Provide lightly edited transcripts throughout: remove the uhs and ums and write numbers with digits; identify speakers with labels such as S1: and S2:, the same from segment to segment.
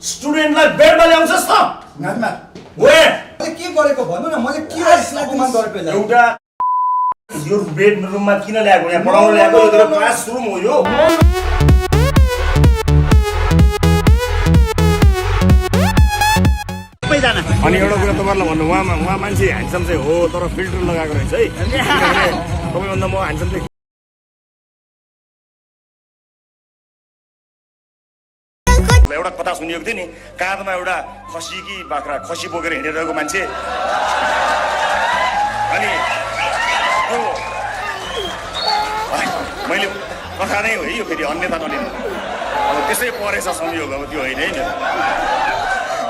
S1: स्टुडेन्टलाई बेडमा ल्याउँछस् त
S2: नानीमा
S1: ओए
S2: मैले के गरेको भन्नु न मैले के अपमान गरेको यसलाई
S1: एउटा यो बेडरुममा किन ल्याएको यहाँ पढाउन ल्याएको यो त क्लासरुम हो यो अनि एउटा कुरा तपाईँहरूलाई भन्नु उहाँ मान्छे ह्यान्डसम चाहिँ हो तर फिल्टर लगाएको रहेछ है तपाईँभन्दा म ह्यान्डसम चाहिँ एउटा कथा सुनिएको थियो नि काँधमा एउटा खसी कि बाख्रा खसी बोकेर हिँडिरहेको मान्छे अनि त्यो मैले कथा नै हो है यो फेरि अन्यथा नलिनु अब त्यसै परेछ संयोग अब त्यो होइन है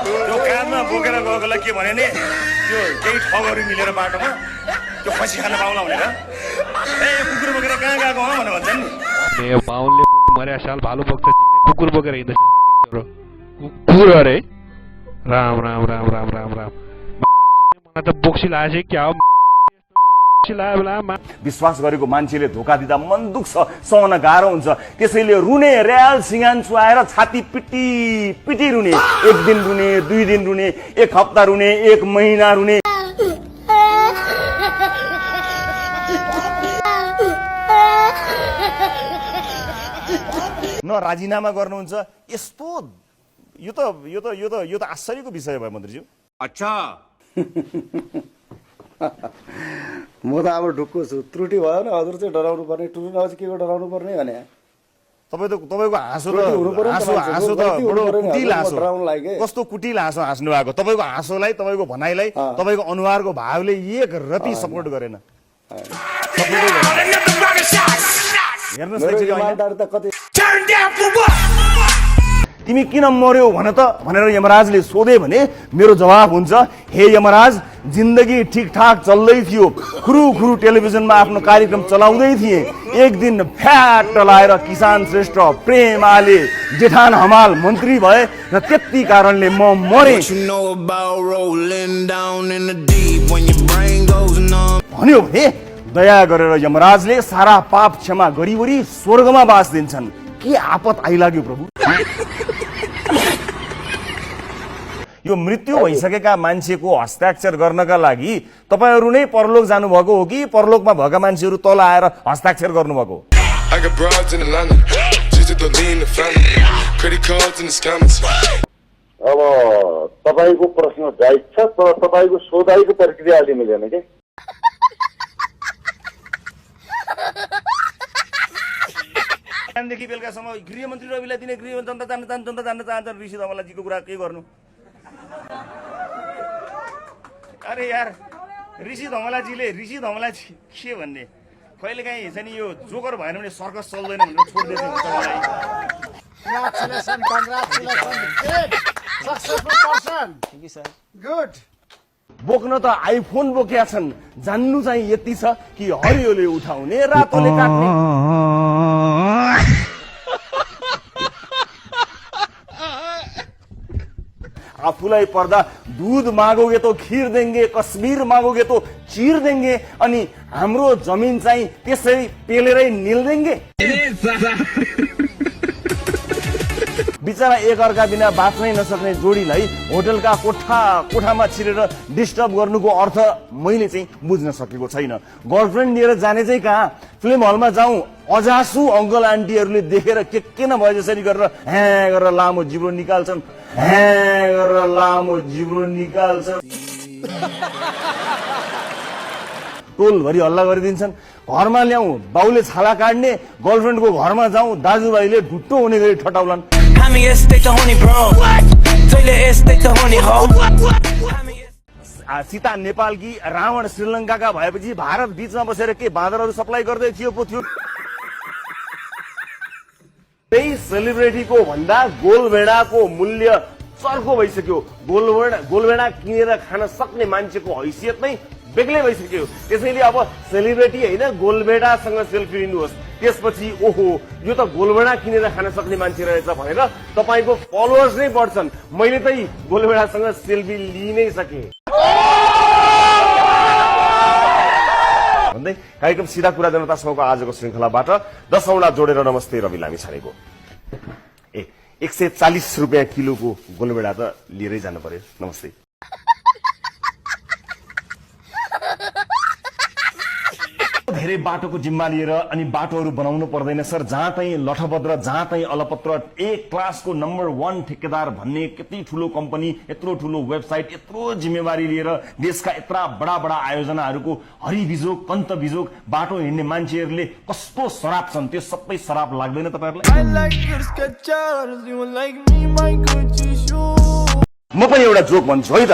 S1: त्यो काँधमा बोकेर गएकोलाई के भने नि त्यो केही ठगहरू मिलेर बाटोमा त्यो खसी खान पाउला भनेर ए कुकुर बोकेर कहाँ गएको हो भनेर भन्छन्
S3: नि बाहुनले मर्या साल भालु बोक्छ कुकुर बोकेर हिँड्दैछ कुकुर अरे राम राम राम राम राम राम मलाई त बोक्सी लागेछ क्या हो
S1: विश्वास गरेको मान्छेले धोका दिँदा मन दुख्छ सहन गाह्रो हुन्छ त्यसैले रुने र्याल सिंगान चुहाएर छाती पिटी पिटी रुने एक दिन रुने 2 दिन रुने एक हप्ता रुने एक महिना रुने न राजीनामा गर्नुहुन्छ यस्तो यो त आश्चर्यको विषय भयो मन्त्रीज्यू
S4: अच्छा
S5: म त अब ढुक्को छु त्रुटि भयो नि हजुर चाहिँ डराउनु पर्ने टुटु नभए के को डराउनु पर्ने भने
S1: तपाईको हाँसो त बडो कुटिल हाँसो कस्तो कुटिल हाँसो हाँस्नु भएको तपाईको हाँसोलाई तपाईको भनाइलाई तपाईको अनुहारको भावले एक रति सपोर्ट गरेन तिमी किन मर्यौ भनेर यमराजले सोधे भने मेरो जवाब हुन्छ हे यमराज जिन्दगी ठिकठाक चल्दै थियो खुरु टेलिभिजनमा आफ्नो कार्यक्रम चलाउँदै थिए एक दिन फ्याट लाएर किसान श्रेष्ठ प्रेम आले जेठान हमाल मन्त्री भए र त्यति कारणले म मरे भन्यो भने दया गरेर यमराजले सारा पाप क्षमा गरिवरी स्वर्गमा बास दिन्छन् के आपत आइलाग्यो प्रभु यो मृत्यु भइसकेका मान्छेको हस्ताक्षर गर्नका लागि तपाईहरु नै परलोक जानुभएको हो कि परलोकमा भएका मान्छेहरु तल आएर हस्ताक्षर गर्नुभएको
S6: अब तपाईको प्रश्न जायज छ तर तपाईको सोधाइको प्रक्रिया अलि मिलेन के
S1: देखि बेलुकासम्म गृहमन्त्री रविलाई दिने गृह जनता जान्न चाहन्छन् ऋषि धमलाजीको कुरा के गर्नु अरे यार ऋषि धमलाजी के भन्ने कहिले काहीँ छ नि यो जोकर भएन भने सर्कस चल्दैन भनेर छोड्दै बोक्न त आइफोन बोकेका छन् जान्नु चाहिँ यति छ कि हरियोले उठाउने रातोले काट्ने आफूलाई पर्दा दूध मागोगे तो खीर देंगे कश्मीर मागोगे तो चीर देंगे अनि हाम्रो जमिन चाहिँ त्यसै पेलेरै निल देंगे बिचरा एक अर्का बिना बाँच्नै नसक्ने जोडीलाई होटलका कोठामा छिरेर डिस्टर्ब गर्नुको अर्थ मैले चाहिँ बुझ्न सकेको छैन गर्लफ्रेन्ड लिएर जाने चाहिँ कहाँ फिल्म हलमा जाउँ अजासु अंकल आन्टीहरूले देखेर के नभए जसरी गरेर ह्या गरेर लामो जिब्रो निकाल्छन् टोलभरि हल्ला गरिदिन्छन् घरमा ल्याउँ बाउले छाला काट्ने गर्लफ्रेन्डको घरमा जाउँ दाजुभाइले ढुट्टो हुने गरी ठटाउलान् सीता नेपालकी रावण श्रीलङ्काका भएपछि भारत बीचमा बसेर के बाँदरहरू सप्लाई गर्दै थियो पो थियो त्यही सेलिब्रिटीको भन्दा गोलभेडाको मूल्य चर्को भइसक्यो गोलभेडा किनेर खान सक्ने मान्छेको हैसियत नै बेग्लै भइसक्यो त्यसैले अब सेलिब्रिटी हैन गोलभेडासँग सेल्फी लिनुहोस् त्यसपछि ओहो यो त गोलभेडा किनेर खान सक्ने मान्छे रहेछ भनेर तपाईको फलोअर्स नै बढ्छन् मैले त गोलभेडासँग सेल्फी लिइ नै सके भन्दै कार्यक्रम सिधा कुरा जनता समूहको आजको श्रृंखलाबाट 10औं जोडेर नमस्ते रवि लामी छानेको 140 रुपियाँ किलोको गोलभेडा त लिएरै जानु पर्यो। नमस्ते। धेरै बाटोको जिम्मा लिएर अनि बाटोहरू बनाउनु पर्दैन सर। जहाँ चाहिँ लठभद्र, जहाँ चाहिँ अलपत्र, एक क्लासको नम्बर 1 ठेकेदार भन्ने कति ठुलो कम्पनी, यत्रो ठुलो वेबसाइट, यत्रो जिम्मेवारी लिएर देशका यत्रा बडा बडा आयोजनाहरूको हरिबिजोग पन्त बिजोग बाटो हिँड्ने मान्छेहरूले कस्तो शराब छन्, त्यो सबै शराब लाग्दैन तपाईँहरूलाई? म पनि एउटा जोक भन्छु है त।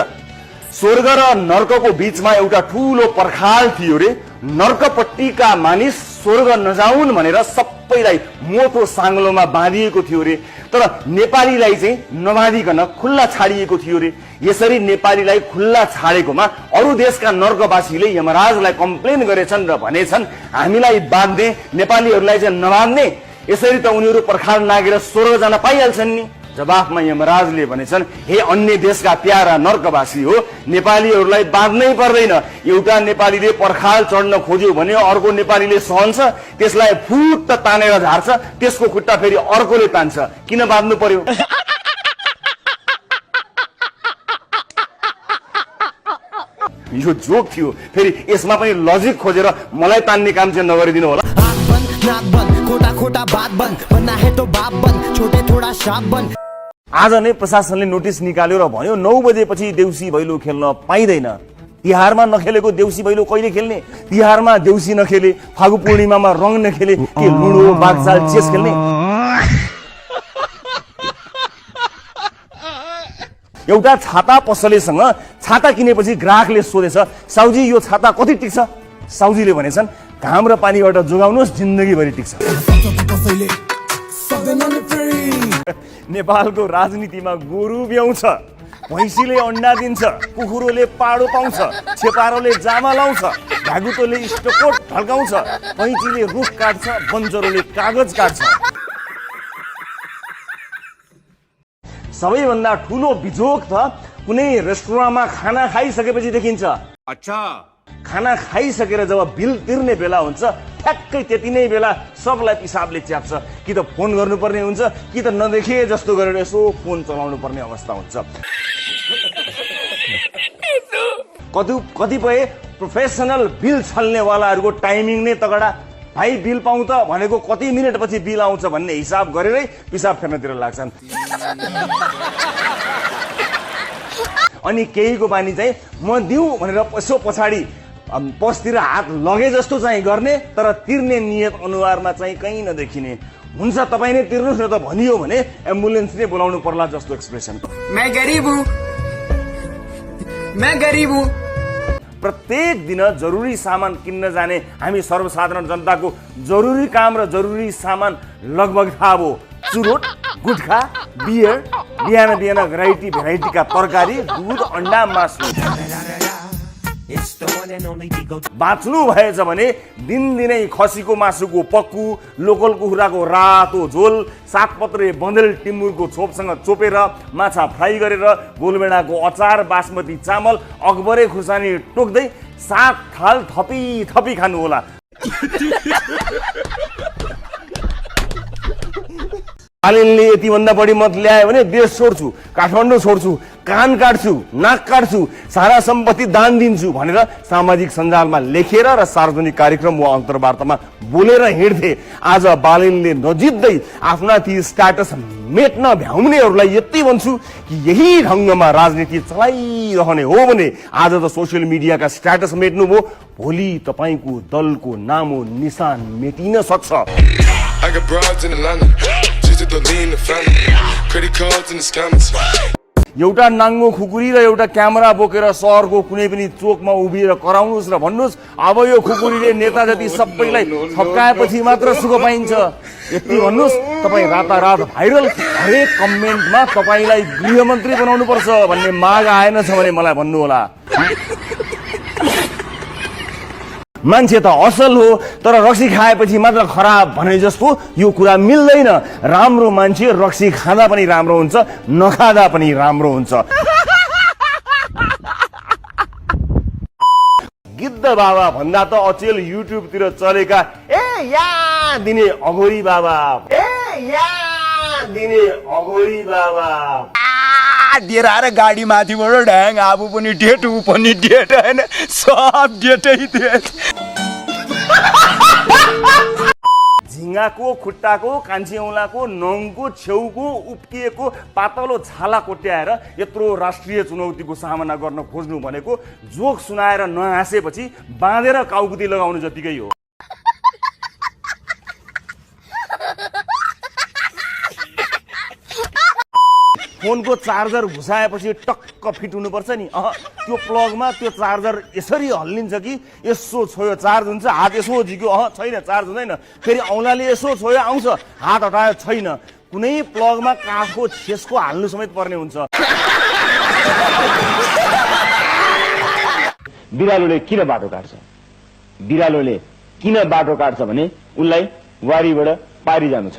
S1: स्वर्ग र नर्कको बीचमा एउटा ठूलो पर्खाल थियो रे। नर्कपट्टिका मानिस स्वर्ग नजाउन् भनेर सबैलाई मोटो साङ्लोमा बाँधिएको थियो रे। तर नेपालीलाई चाहिँ नबाँधिकन खुल्ला छाडिएको थियो रे। यसरी नेपालीलाई खुल्ला छाडेकोमा अरू देशका नर्कवासीले यमराजलाई कम्प्लेन गरेछन् र भनेछन् हामीलाई बाँध्ने, नेपालीहरूलाई चाहिँ नबाँध्ने। यसरी त उनीहरू पर्खाल नागेर स्वर्ग जान पाइहाल्छन् नि। जवाफमा यमराजले भनेछन् हे अन्य देशका प्यारा नर्कवासी हो, नेपालीहरूलाई बाँध्नै पर्दैन। एउटा नेपालीले पर्खाल चढ्न खोज्यो भने अर्को नेपालीले सहन्छ, त्यसलाई फुट तानेर झार्छ, त्यसको खुट्टा फेरि अर्कोले तान्छ। किन बाँध्नु पर्यो? यो जोक थियो। फेरि यसमा पनि लजिक खोजेर मलाई तान्ने काम चाहिँ नगरिदिनु होला। आज नै प्रशासनले नोटिस निकाल्यो र भन्यो 9 बजेपछि देउसी भैलो खेल्न पाइँदैन। तिहारमा नखेलेको देउसी भैलो कहिले खेल्ने? तिहारमा देउसी नखेले, फागु पूर्णिमामा रङ नखेले के लुडो बाघचाल चेस खेल्ने? एउटा छाता पसलेसँग छाता किनेपछि ग्राहकले सोधेछ साउजी यो छाता कति टिक्छ? साउजीले भनेछन् घाम र पानीबाट जोगाउनुहोस्, जिन्दगीभरि टिक्छ। नेपालको राजनीतिमा गोरु ब्याउँछ, भैँसीले अन्डा दिन्छ, कुखुरोले पाडो पाउँछ, छेपारोले जामा लाउँछ, घागुतोले इस्टकोट ढल्काउँछ, कैँचीले रुख काट्छ, बन्जरोले कागज काट्छ। सबैभन्दा ठुलो बिजोग त कुनै रेस्टुरेन्टमा खाना खाइसकेपछि देखिन्छ। अच्छा, खाना खाइसकेर जब बिल तिर्ने बेला हुन्छ ठ्याक्कै त्यति नै बेला सबलाई पिसाबले च्याप्छ। कि त फोन गर्नुपर्ने हुन्छ कि त नदेखे जस्तो गरेर यसो फोन चलाउनु पर्ने अवस्था हुन्छ। कतिपय प्रोफेसनल बिल छल्नेवालाहरूको टाइमिङ नै तगडा। भाइ बिल पाउँ त भनेको कति मिनटपछि बिल आउँछ भन्ने हिसाब गरेरै पिसाब फेर्नतिर लाग्छन्। अनि केहीको बानी चाहिँ म दिउँ भनेर यसो पछाडि पसतिर हात लगे जस्तो चाहिँ गर्ने, तर तिर्ने नियत अनुहारमा चाहिँ कहीँ नदेखिने। हुन्छ तपाईँ नै तिर्नुहोस् न त भनियो भने एम्बुलेन्स नै बोलाउनु पर्ला जस्तो एक्सप्रेसन।
S4: मैं गरीब हूँ।
S1: प्रत्येक दिन जरुरी सामान किन्न जाने हामी सर्वसाधारण जनताको जरुरी काम र जरुरी सामान लगभग थाहा भयो। चुरोट, गुटखा, बियर, बिहान बिहान भेराइटीका तरकारी, दुध, अन्डा, मासु। बाँच्नु भएछ भने दिनदिनै खसीको मासुको पक्कु, लोकल कुखुराको रातो झोल, सातपत्रे बन्देल टिमुरको छोपसँग चोपेर माछा फ्राई गरेर, गोलभेडाको अचार, बासमती चामल, अकबरे खुर्सानी टोक्दै 7 थाल थपी खानु होला। बालिनले यति भन्दा बढी मत ल्यायो भने देश छोड्छु, काठमाडौँ छोड्छु, कान काट्छु, नाक काट्छु, सारा सम्पत्ति दान दिन्छु भनेर सामाजिक सञ्जालमा लेखेर र सार्वजनिक कार्यक्रम वा अन्तर्वार्तामा बोलेर हिँड्थे। आज बालिनले नजित्दै आफ्ना ती स्ट्याटस मेट्न भ्याउनेहरूलाई यति भन्छु कि यही ढङ्गमा राजनीति चलाइरहने हो भने आज त सोसियल मिडियाका स्ट्याटस मेट्नुभयो, भोलि तपाईँको दलको नामो निशान मेटिन सक्छ। एउटा नाङ्गो खुकुरी र एउटा क्यामेरा बोकेर सहरको कुनै पनि चोकमा उभिएर कराउनुहोस् र भन्नुहोस् अब यो खुकुरीले नेता जति सबैलाई थप्काएपछि मात्र सुख पाइन्छ। यति भन्नुहोस् तपाईँ रातारात भाइरल, हरेक कमेन्टमा तपाईँलाई गृहमन्त्री बनाउनु पर्छ भन्ने माग आएन छ भने मलाई भन्नु होला। मान्छे त असल हो तर रक्सी खाएपछि मात्र खराब भने जस्तो यो कुरा मिल्दैन। राम्रो मान्छे रक्सी खाँदा पनि राम्रो हुन्छ, नखाँदा पनि राम्रो हुन्छ। गिद्ध बाबा भन्दा त अचेल युट्युबतिर चलेका ए या दिने अघोरी बाबा, ए या हालिदिने अघोरी बाबा
S2: दिएर आएर गाडी माथिबाट ढ्याङ आफू पनि डेट ऊ पनि डेट होइन सब डेटै डेट
S1: झिङ्गाको खुट्टाको कान्छी औँलाको नङको छेउको उप्किएको पातलो छाला कोट्याएर यत्रो राष्ट्रिय चुनौतीको सामना गर्न खोज्नु भनेको जोक सुनाएर नहाँसेपछि बाँधेर काउकुती लगाउनु जतिकै हो। फोनको चार्जर घुसाएपछि टक्क फिट हुनुपर्छ नि, त्यो प्लगमा त्यो चार्जर यसरी हल्लिन्छ कि यसो छोयो चार्ज हुन्छ, हात यसो झिक्यो छैन चार्ज हुँदैन, फेरि औँलाले यसो छोयो आउँछ, हात हटायो छैन। कुनै प्लगमा काठको छेसको हाल्नु समेत पर्ने हुन्छ। बिरालोले किन बाटो काट्छ? बिरालोले किन बाटो काट्छ भने उनलाई वारीबाट पारी जानु छ।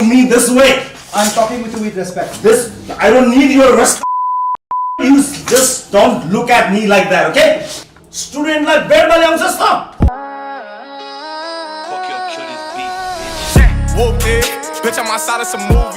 S1: Me this way.
S2: I'm talking with you with respect.
S1: This, I don't need your respect. You just don't look at me like that, okay? Student like bed ma ल्याउँछस् त?
S4: Fuck your kill this beat, bitch. Whoop it, bitch, I'm outside of some movie.